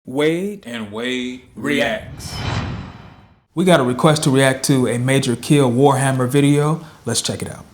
Wade and Wade reacts. We got a request to react to a MajorKill Warhammer video. Let's check it out.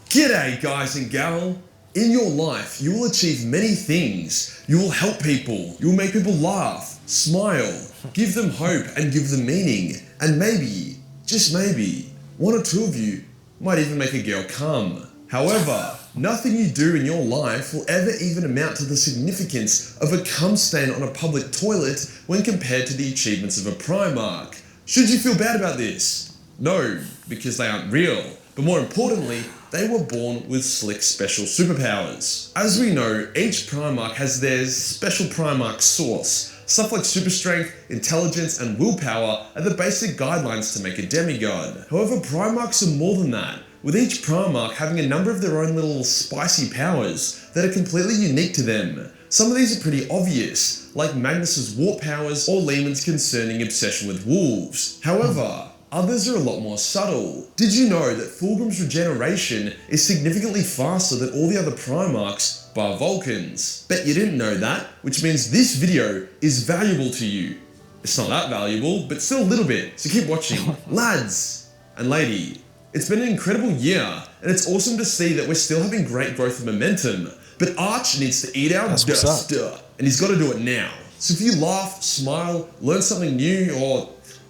G'day guys and gal. In your life, you will achieve many things. You will help people, you will make people laugh, smile, give them hope and give them meaning. And maybe, just maybe, one or two of you might even make a girl come. However, nothing you do in your life will ever even amount to the significance of a cum stain on a public toilet when compared to the achievements of a Primarch. Should you feel bad about this? No, because they aren't real. But more importantly, they were born with slick special superpowers. As we know, each Primarch has their special Primarch source. Stuff like super strength, intelligence, and willpower are the basic guidelines to make a demigod. However, Primarchs are more than that, with each Primarch having a number of their own little spicy powers that are completely unique to them. Some of these are pretty obvious, like Magnus's warp powers or Leman's concerning obsession with wolves. However, others are a lot more subtle. Did you know that Fulgrim's regeneration is significantly faster than all the other Primarchs, bar Vulcans? Bet you didn't know that, which means this video is valuable to you. It's not that valuable, but still a little bit, so keep watching. Lads and lady, it's been an incredible year, and it's awesome to see that we're still having great growth and momentum. But Arch needs to eat our dust, and he's got to do it now. So if you laugh, smile, learn something new, or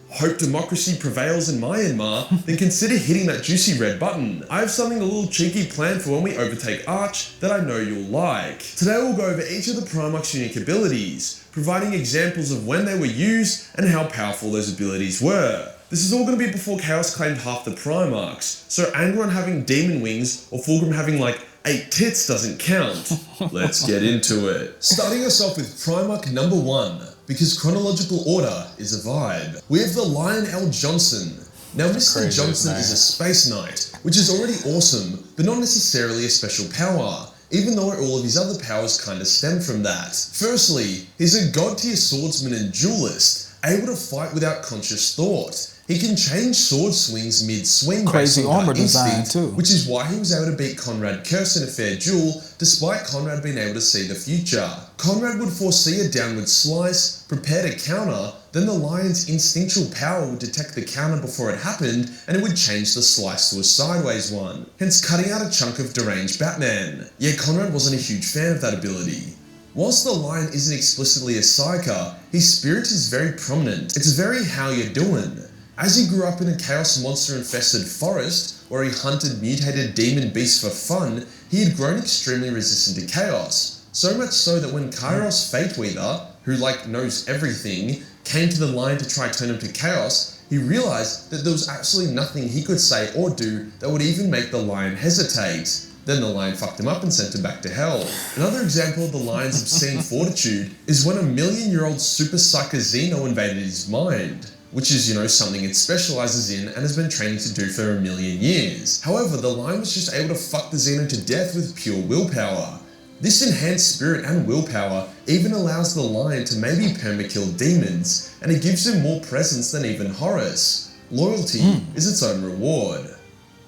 hope democracy prevails in Myanmar, then consider hitting that juicy red button. I have something a little cheeky planned for when we overtake Arch that I know you'll like. Today we'll go over each of the Primarch's unique abilities, providing examples of when they were used and how powerful those abilities were. This is all going to be before Chaos claimed half the Primarchs, so Angron having demon wings or Fulgrim having like 8 tits doesn't count. Let's get into it. Starting us off with Primarch number 1, because chronological order is a vibe. We have the Lion L. Johnson. Now Mr. Johnson is a space knight, which is already awesome, but not necessarily a special power, even though all of his other powers kinda stem from that. Firstly, he's a god tier swordsman and duelist, able to fight without conscious thought. He can change sword swings mid-swing Crazy armor design too. Which is why he was able to beat Conrad Curze in a fair duel, despite Conrad being able to see the future. Conrad would foresee a downward slice, prepare to counter, then the lion's instinctual power would detect the counter before it happened, and it would change the slice to a sideways one, hence cutting out a chunk of deranged Batman. Yeah, Conrad wasn't a huge fan of that ability. Whilst the lion isn't explicitly a psyker, his spirit is very prominent. It's very how you doing. As he grew up in a chaos monster-infested forest, where he hunted mutated demon beasts for fun, he had grown extremely resistant to chaos. So much so that when Kairos Fateweaver, who knows everything, came to the lion to try turn him to chaos, he realized that there was absolutely nothing he could say or do that would even make the lion hesitate. Then the lion fucked him up and sent him back to hell. Another example of the lion's obscene fortitude is when a million-year-old Super Psycho Xeno invaded his mind, which is, something it specializes in and has been training to do for 1,000,000 years. However, the lion was just able to fuck the Xeno to death with pure willpower. This enhanced spirit and willpower even allows the lion to maybe permakill demons, and it gives him more presence than even Horus. Loyalty is its own reward.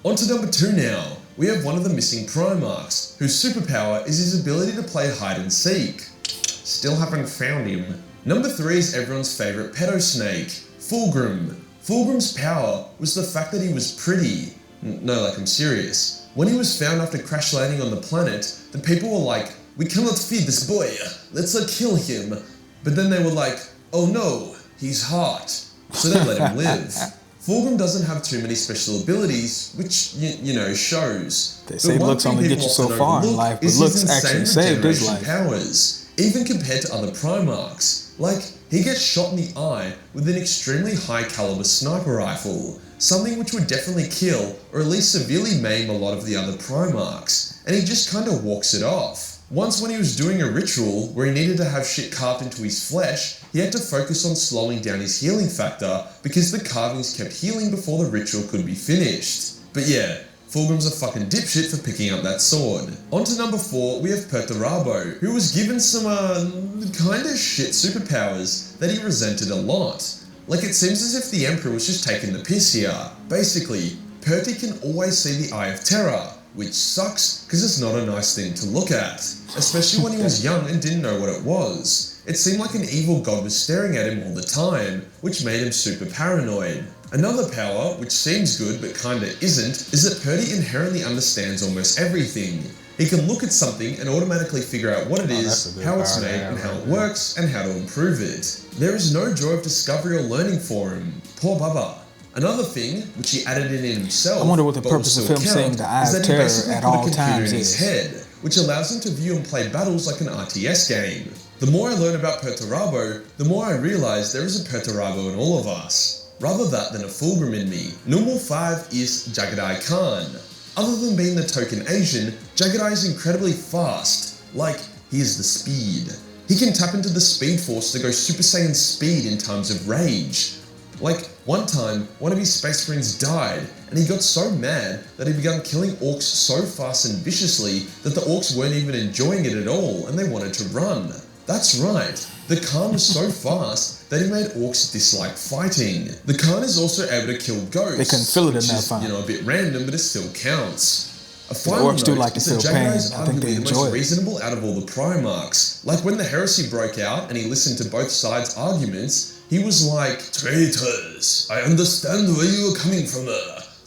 On to number 2 now. We have one of the missing Primarchs, whose superpower is his ability to play hide and seek. Still haven't found him. Number 3 is everyone's favorite pedo snake, Fulgrim. Fulgrim's power was the fact that he was pretty. No, I'm serious. When he was found after crash landing on the planet, the people were like, "We cannot feed this boy, let's kill him." But then they were like, "Oh no, he's hot." So they let him live. Fulgrim doesn't have too many special abilities, which, shows. They say looks only get you so far in life, but looks actually saved his life. Powers, even compared to other Primarchs. He gets shot in the eye with an extremely high caliber sniper rifle, something which would definitely kill, or at least severely maim a lot of the other Primarchs, and he just kinda walks it off. Once when he was doing a ritual where he needed to have shit carved into his flesh, he had to focus on slowing down his healing factor because the carvings kept healing before the ritual could be finished. But yeah, Fulgrim's a fucking dipshit for picking up that sword. On to number 4, we have Perturabo, who was given some kinda shit superpowers that he resented a lot. It seems as if the Emperor was just taking the piss here. Basically, Perty can always see the Eye of Terror, which sucks because it's not a nice thing to look at, especially when he was young and didn't know what it was. It seemed like an evil god was staring at him all the time, which made him super paranoid. Another power, which seems good but kinda isn't, is that Perty inherently understands almost everything. He can look at something and automatically figure out what it is, how it's made, and how it works, and how to improve it. There is no joy of discovery or learning for him. Poor Bubba. Another thing, which he added in himself, I wonder what the purpose of him saying the Eye of Terror at all times is. Head, which allows him to view and play battles like an RTS game. The more I learn about Perturabo, the more I realize there is a Perturabo in all of us. Rather that than a Fulgrim in me. Number 5 is Jaghatai Khan. Other than being the token Asian, Jaghatai is incredibly fast. Like, he is the speed. He can tap into the speed force to go Super Saiyan speed in times of rage. Like, one time, one of his space marines died, and he got so mad that he began killing orcs so fast and viciously that the orcs weren't even enjoying it at all, and they wanted to run. That's right, the Khan was so fast that he made orcs dislike fighting. The Khan is also able to kill ghosts. They couldn't feel it in that fight. You know, a bit random, but it still counts. A the final orcs do note like to is that feel pain. Jaghatai is I think they arguably the enjoy most it. reasonable out of all the Primarchs. Like when the heresy broke out and he listened to both sides' arguments, he was like, "Traitors, I understand where you are coming from.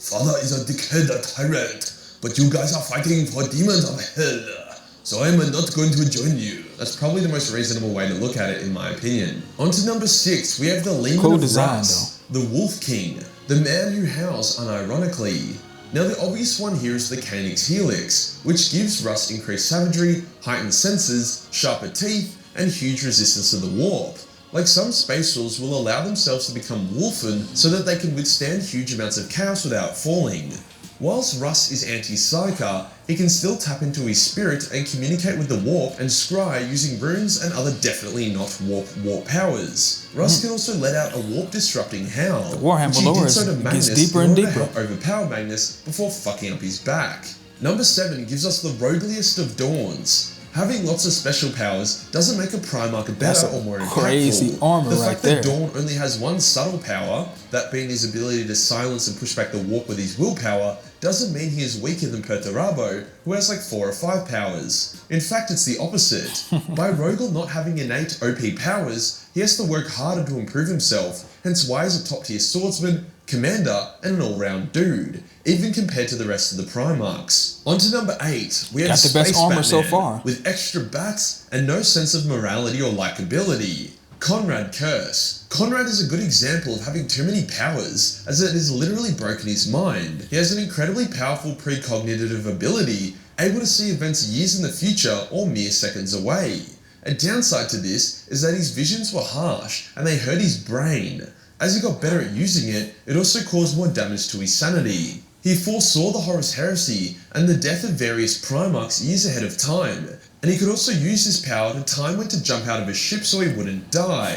Father is a dickhead, a tyrant, but you guys are fighting for demons of hell, so I am not going to join you." That's probably the most reasonable way to look at it, in my opinion. On to number 6, we have the Leman of Russ, the Wolf King, the man who howls unironically. Now the obvious one here is the Cainix Helix, which gives Russ increased savagery, heightened senses, sharper teeth, and huge resistance to the warp. Like some space souls will allow themselves to become wolfen so that they can withstand huge amounts of chaos without falling. Whilst Russ is anti-psyker, he can still tap into his spirit and communicate with the warp and scry using runes and other definitely not warp powers. Russ can also let out a warp disrupting howl, which he did so to Magnus in order to help overpower Magnus before fucking up his back. Number 7 gives us the rogliest of Dorns. Having lots of special powers doesn't make a Primarch better or more impactful. Crazy armor the fact right there. that Dorn only has one subtle power, that being his ability to silence and push back the warp with his willpower, doesn't mean he is weaker than Perturabo, who has like 4 or 5 powers. In fact, it's the opposite. By Rogal not having innate OP powers, he has to work harder to improve himself, hence why he's a top tier swordsman, commander, and an all-round dude, even compared to the rest of the Primarchs. On to number 8, we have the best armor Batman, so far, with extra bats and no sense of morality or likability. Conrad Curze. Conrad is a good example of having too many powers, as it has literally broken his mind. He has an incredibly powerful precognitive ability, able to see events years in the future or mere seconds away. A downside to this is that his visions were harsh and they hurt his brain. As he got better at using it, it also caused more damage to his sanity. He foresaw the Horus heresy and the death of various Primarchs years ahead of time, and he could also use his power to time when to jump out of a ship so he wouldn't die.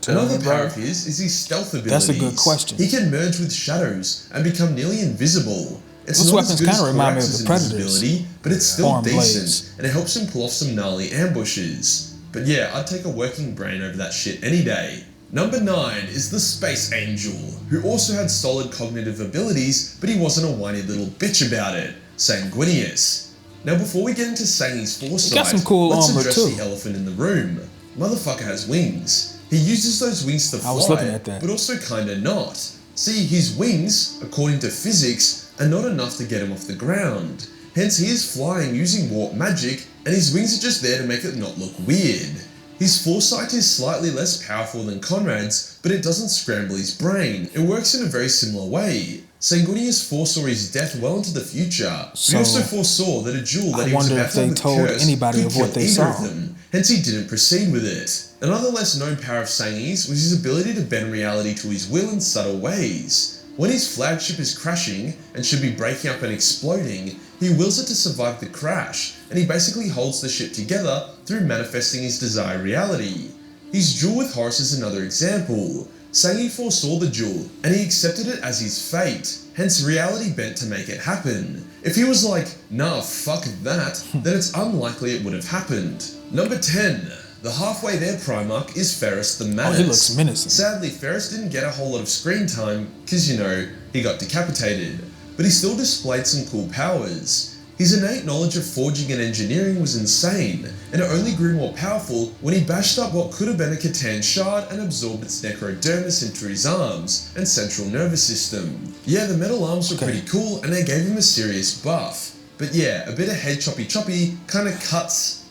Another power of his is his stealth abilities. That's a good question. He can merge with shadows and become nearly invisible. It's Those not weapons as good as kind of remind me of Corax's the Predators. invisibility, but it's still Arm decent, blades. and it helps him pull off some gnarly ambushes. But yeah, I'd take a working brain over that shit any day. Number 9 is the Space Angel, who also had solid cognitive abilities, but he wasn't a whiny little bitch about it. Sanguinius. Now before we get into Sangi's foresight, got some cool let's armor address too. the elephant in the room. Motherfucker has wings. He uses those wings to fly, I was looking at that. but also kinda not. See, his wings, according to physics, are not enough to get him off the ground. Hence he is flying using warp magic, and his wings are just there to make it not look weird. His foresight is slightly less powerful than Conrad's, but it doesn't scramble his brain. It works in a very similar way. Sanguinius foresaw his death well into the future, but he also foresaw that a duel that he was about to have with Curze could kill either of them, hence he didn't proceed with it. Another less known power of Sangi's was his ability to bend reality to his will in subtle ways. When his flagship is crashing and should be breaking up and exploding, he wills it to survive the crash, and he basically holds the ship together through manifesting his desired reality. His duel with Horus is another example. Sangi foresaw the duel, and he accepted it as his fate, hence reality bent to make it happen. If he was like, nah, fuck that, then it's unlikely it would have happened. Number 10. The halfway there Primarch is Ferrus the Manus. Oh, he looks menacing. Sadly, Ferrus didn't get a whole lot of screen time, cause you know, he got decapitated. But he still displayed some cool powers. His innate knowledge of forging and engineering was insane, and it only grew more powerful when he bashed up what could have been a Catan shard and absorbed its necrodermis into his arms and central nervous system. Yeah, the metal arms were pretty cool and they gave him a serious buff. But yeah, a bit of head choppy kinda cuts,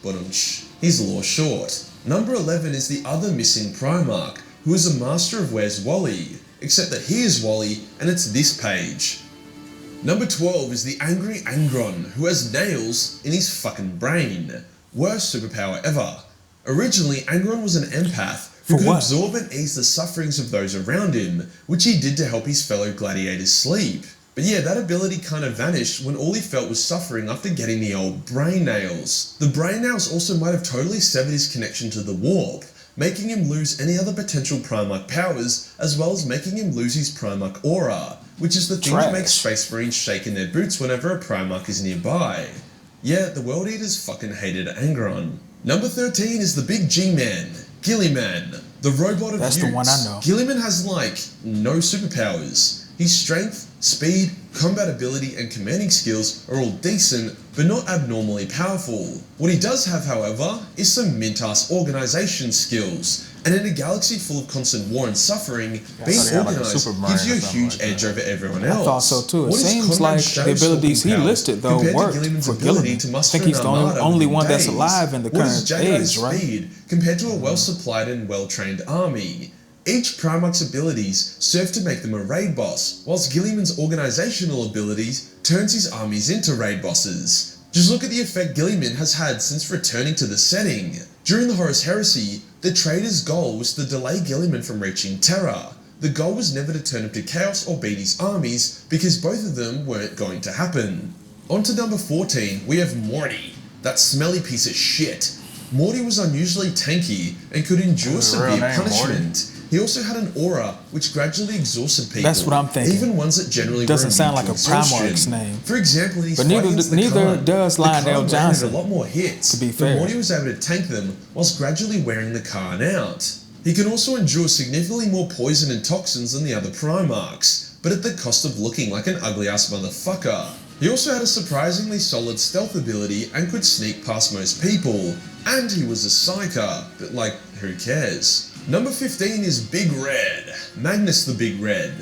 his lore short. Number 11 is the other missing Primarch, who is a master of Where's Wally, except that he is Wally and it's this page. Number 12 is the angry Angron, who has nails in his fucking brain. Worst superpower ever. Originally, Angron was an empath who could absorb and ease the sufferings of those around him, which he did to help his fellow gladiators sleep. But yeah, that ability kind of vanished when all he felt was suffering after getting the old brain nails. The brain nails also might have totally severed his connection to the warp, making him lose any other potential Primarch powers, as well as making him lose his Primarch aura, which is the thing that makes Space Marines shake in their boots whenever a Primarch is nearby. Yeah, the World Eaters fucking hated Angron. Number 13 is the big G-Man, Guilliman, the robot of That's Utes. the one I know. Guilliman has no superpowers. His strength, speed, combat ability and commanding skills are all decent, but not abnormally powerful. What he does have, however, is some mint-ass organisation skills, and in a galaxy full of constant war and suffering, being organised gives you a huge edge over everyone else. I thought so too. It seems like the abilities he listed though worked for Guilliman. I think he's the only one that's alive in the current age, right? Speed compared to a well-supplied and well-trained army. Each Primarch's abilities serve to make them a raid boss, whilst Guilliman's organisational abilities turns his armies into raid bosses. Just look at the effect Guilliman has had since returning to the setting. During the Horus Heresy, the traitor's goal was to delay Guilliman from reaching Terra. The goal was never to turn him to chaos or beat his armies, because both of them weren't going to happen. On to number 14, we have Morty, that smelly piece of shit. Morty was unusually tanky and could endure severe punishment. He also had an aura which gradually exhausted people. That's what I'm thinking. Even ones that generally doesn't sound like a Primarch's name. For example, in his fight against the Khan, does Lionel Johnson. A lot more hits, to be fair. but Morty was able to tank them whilst gradually wearing the Khan out. He can also endure significantly more poison and toxins than the other Primarchs, but at the cost of looking like an ugly-ass motherfucker. He also had a surprisingly solid stealth ability and could sneak past most people, and he was a psyker, but who cares? Number 15 is Big Red, Magnus the Big Red.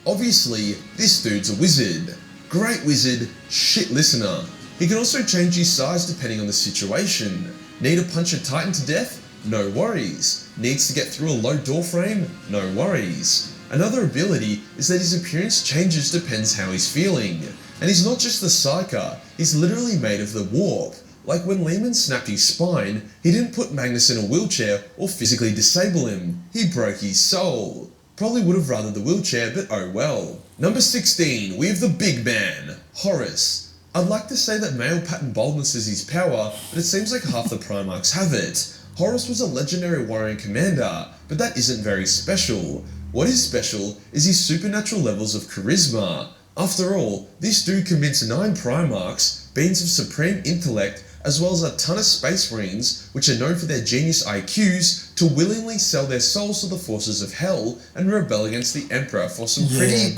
Obviously, this dude's a wizard. Great wizard, shit listener. He can also change his size depending on the situation. Need to punch a titan to death? No worries. Needs to get through a low door frame? No worries. Another ability is that his appearance changes depends how he's feeling. And he's not just the psyker, he's literally made of the warp. Like when Leman snapped his spine, he didn't put Magnus in a wheelchair or physically disable him, he broke his soul. Probably would have rather the wheelchair, but oh well. Number 16, we have the big man, Horus. I'd like to say that male pattern boldness is his power, but it seems like half the Primarchs have it. Horus was a legendary warrior commander, but that isn't very special. What is special is his supernatural levels of charisma. After all, this dude convinced 9 Primarchs, beings of supreme intellect, as well as a ton of Space Marines, which are known for their genius IQs, to willingly sell their souls to the forces of hell and rebel against the Emperor for some pretty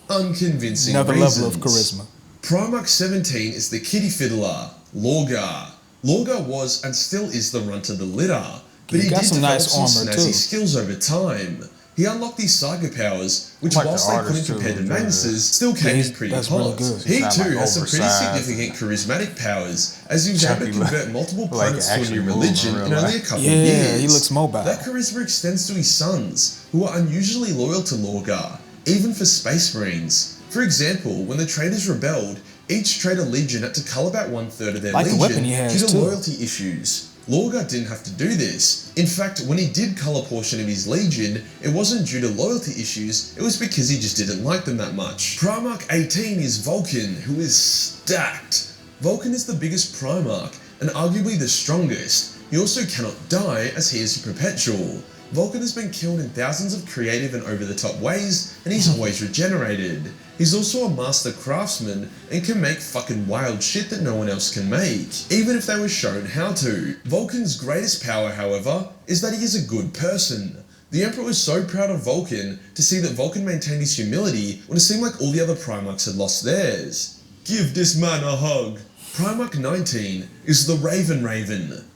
unconvincing another reasons. Level of charisma. Primarch 17 is the kitty fiddler, Lorgar. Lorgar was and still is the runt of the litter, but he did develop some snazzy skills over time. He unlocked these Saga powers, which whilst they couldn't compare to Magnus's, still came in pretty hot. Really good. He too has some pretty significant charismatic powers, as he was able to convert multiple planets to a new religion in only a couple of years. Yeah, he looks mobile. That charisma extends to his sons, who are unusually loyal to Lorgar, even for Space Marines. For example, when the traitors rebelled, each traitor legion had to cull about 1/3 of their legion due to loyalty issues. Lorgar didn't have to do this. In fact, when he did cull a portion of his legion, it wasn't due to loyalty issues, it was because he just didn't like them that much. Primarch 18 is Vulkan, who is stacked. Vulkan is the biggest Primarch, and arguably the strongest. He also cannot die, as he is perpetual. Vulkan has been killed in thousands of creative and over-the-top ways, and he's always regenerated. He's also a master craftsman and can make fucking wild shit that no one else can make, even if they were shown how to. Vulkan's greatest power, however, is that he is a good person. The Emperor was so proud of Vulkan to see that Vulkan maintained his humility when it seemed like all the other Primarchs had lost theirs. Give this man a hug. Primarch 19 is the Raven,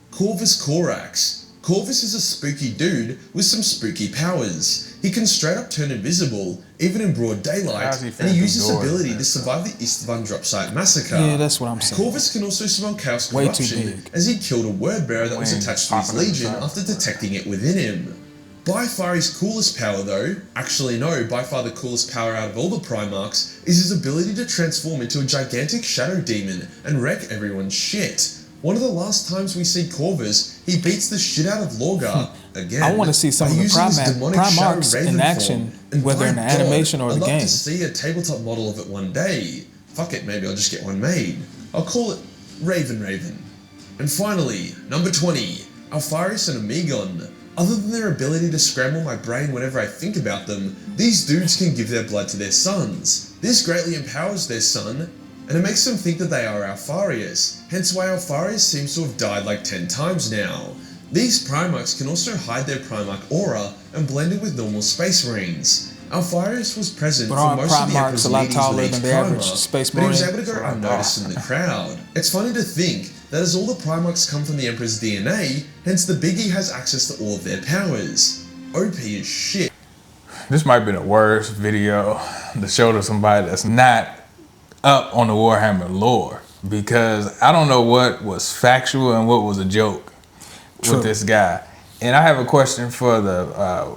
Corvus Corax. Corvus is a spooky dude with some spooky powers. He can straight up turn invisible, even in broad daylight, and he uses his ability to survive the Istvan dropsite massacre. Yeah, that's what I'm saying. Corvus can also smell chaos corruption, as he killed a word bearer that was attached to his legion after detecting it within him. By far his coolest power though, actually no, by far the coolest power out of all the Primarchs, is his ability to transform into a gigantic shadow demon and wreck everyone's shit. One of the last times we see Corvus, he beats the shit out of Lorgar again. I want to see some of the Primarchs in action, whether in the animation or the game. I'd love to see a tabletop model of it one day. Fuck it, maybe I'll just get one made. I'll call it Raven. And finally, number 20, Alpharius and Angron. Other than their ability to scramble my brain whenever I think about them, these dudes can give their blood to their sons. This greatly empowers their son, and it makes them think that they are Alpharius, hence why Alpharius seems to have died like 10 times now. These Primarchs can also hide their Primarch aura and blend in with normal space marines. Alpharius was present for most of the Emperor's meetings with each Primarch, but he was able to go unnoticed in the crowd. It's funny to think that as all the Primarchs come from the Emperor's DNA, hence the Biggie has access to all of their powers. OP as shit. This might be the worst video to show to somebody that's not up on the Warhammer lore, because I don't know what was factual and what was a joke with this guy. And I have a question for the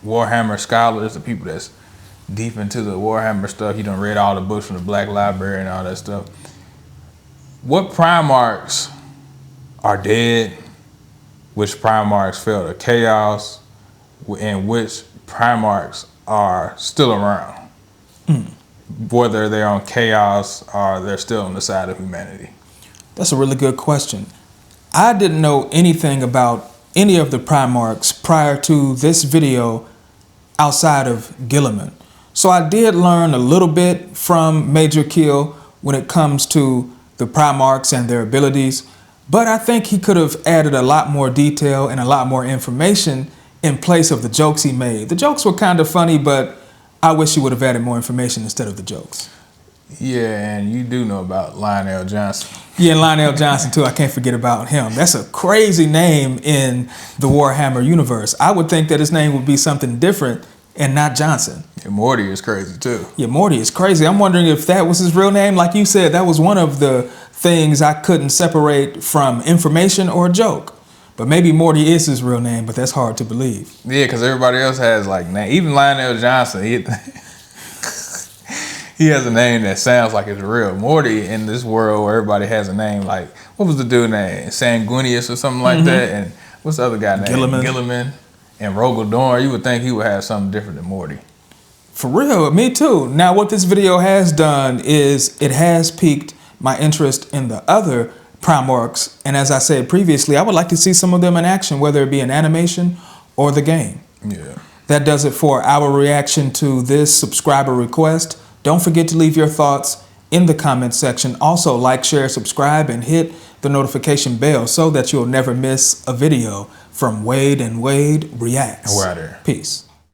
Warhammer scholars, the people that's deep into the Warhammer stuff. You done read all the books from the Black Library and all that stuff. What Primarchs are dead? Which Primarchs fell to chaos? And which Primarchs are still around? Whether they're on chaos or they're still on the side of humanity? That's a really good question. I didn't know anything about any of the Primarchs prior to this video outside of Guilliman. So I did learn a little bit from MajorKill when it comes to the Primarchs and their abilities, but I think he could have added a lot more detail and a lot more information in place of the jokes he made. The jokes were kind of funny, but I wish he would have added more information instead of the jokes. Yeah, and you do know about Lionel Johnson. Yeah, and Lionel Johnson too. I can't forget about him. That's a crazy name in the Warhammer universe. I would think that his name would be something different and not Johnson. Yeah, Morty is crazy too. Yeah, Morty is crazy. I'm wondering if that was his real name. Like you said, that was one of the things I couldn't separate from information or a joke. But maybe Morty is his real name, but that's hard to believe. Yeah, because everybody else has like name. Even Lionel Johnson, he has a name that sounds like it's real. Morty, in this world where everybody has a name, like, what was the dude name? Sanguinius or something like that? And what's the other guy name? Guilliman. And Rogal Dorn. You would think he would have something different than Morty. For real, me too. Now, what this video has done is it has piqued my interest in the other Primarchs. And as I said previously, I would like to see some of them in action, whether it be an animation or the game. Yeah. That does it for our reaction to this subscriber request. Don't forget to leave your thoughts in the comment section. Also, like, share, subscribe, and hit the notification bell so that you'll never miss a video from Wade and Wade Reacts. We're out here. Peace.